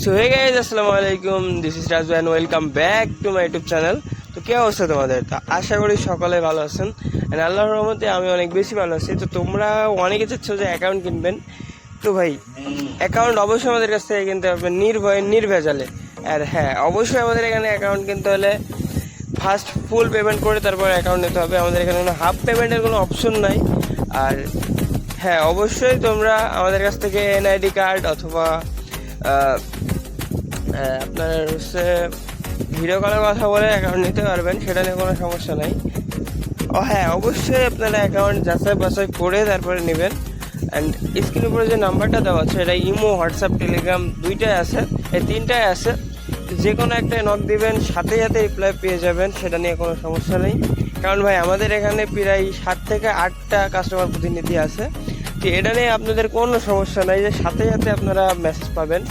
So hey guys, আসসালামু আলাইকুম। This is Raju and welcome back to my YouTube channel. তো কে অবস্থা তোমাদের? তো আশা করি সকলে ভালো আছেন, অ্যান্ড আল্লাহর রহমতে আমি অনেক বেশি ভালো আছি। তো তোমরা অনেকে চাচ্ছ যে অ্যাকাউন্ট কিনবেন, তো ভাই অ্যাকাউন্ট অবশ্যই আমাদের কাছ থেকে কিনতে হবে নির্ভয়ে নির্ভেজালে। আর হ্যাঁ, অবশ্যই আমাদের এখানে অ্যাকাউন্ট কিনতে হলে ফার্স্ট ফুল পেমেন্ট করে তারপর অ্যাকাউন্ট নিতে হবে। আমাদের এখানে কোনো হাফ পেমেন্টের কোনো অপশন নাই। আর হ্যাঁ, অবশ্যই তোমরা আমাদের কাছ থেকে এনআইডি কার্ড অথবা আপনার হচ্ছে ভিডিও কলের কথা বলে অ্যাকাউন্ট নিতে পারবেন, সেটা নিয়ে কোনো সমস্যা নাই। ও হ্যাঁ, অবশ্যই আপনারা অ্যাকাউন্ট যাচাই বাছাই করে তারপরে নেবেন। অ্যান্ড স্ক্রিনের উপরে যে নাম্বারটা দেওয়া আছে এটা ইমো, হোয়াটসঅ্যাপ, টেলিগ্রাম দুইটাই আছে, এই তিনটাই আছে। যে কোনো একটাই নক দিবেন, সাথে সাথে রিপ্লাই পেয়ে যাবেন, সেটা নিয়ে কোনো সমস্যা নেই। কারণ ভাই আমাদের এখানে প্রায় 7 থেকে 8টা কাস্টমার প্রতিনিধি আছে, তো এটা নিয়ে আপনাদের কোনো সমস্যা নাই যে সাথে সাথে আপনারা মেসেজ পাবেন।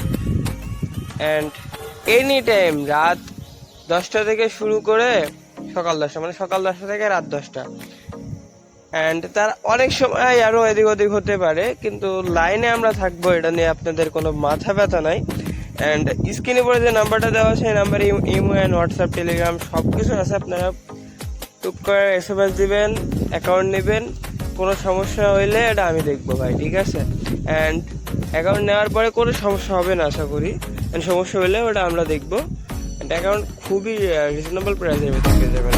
অ্যান্ড এনি টাইম রাত 10টা থেকে শুরু করে সকাল 10টা, মানে সকাল 10টা থেকে রাত 10টা। অ্যান্ড তার অনেক সময় আরও এদিক ওদিক হতে পারে, কিন্তু লাইনে আমরা থাকবো, এটা নিয়ে আপনাদের কোনো মাথা ব্যথা নাই। অ্যান্ড স্ক্রিনের উপরে যে নাম্বারটা দেওয়া আছে সেই নাম্বারে ইমো অ্যান্ড হোয়াটসঅ্যাপ, টেলিগ্রাম সব কিছু আছে। আপনারা টুক করে এসএমএস দিবেন, অ্যাকাউন্ট নেবেন। কোনো সমস্যা হইলে এটা আমি দেখবো ভাই, ঠিক আছে? অ্যান্ড অ্যাকাউন্ট নেওয়ার পরে কোনো সমস্যা হবে না আশা করি। অ্যান্ড সমস্যা হলে ওটা আমরা দেখবো। অ্যান্ড অ্যাকাউন্ট খুবই রিজনেবল প্রাইসের ভিতরে পেয়ে যাবেন।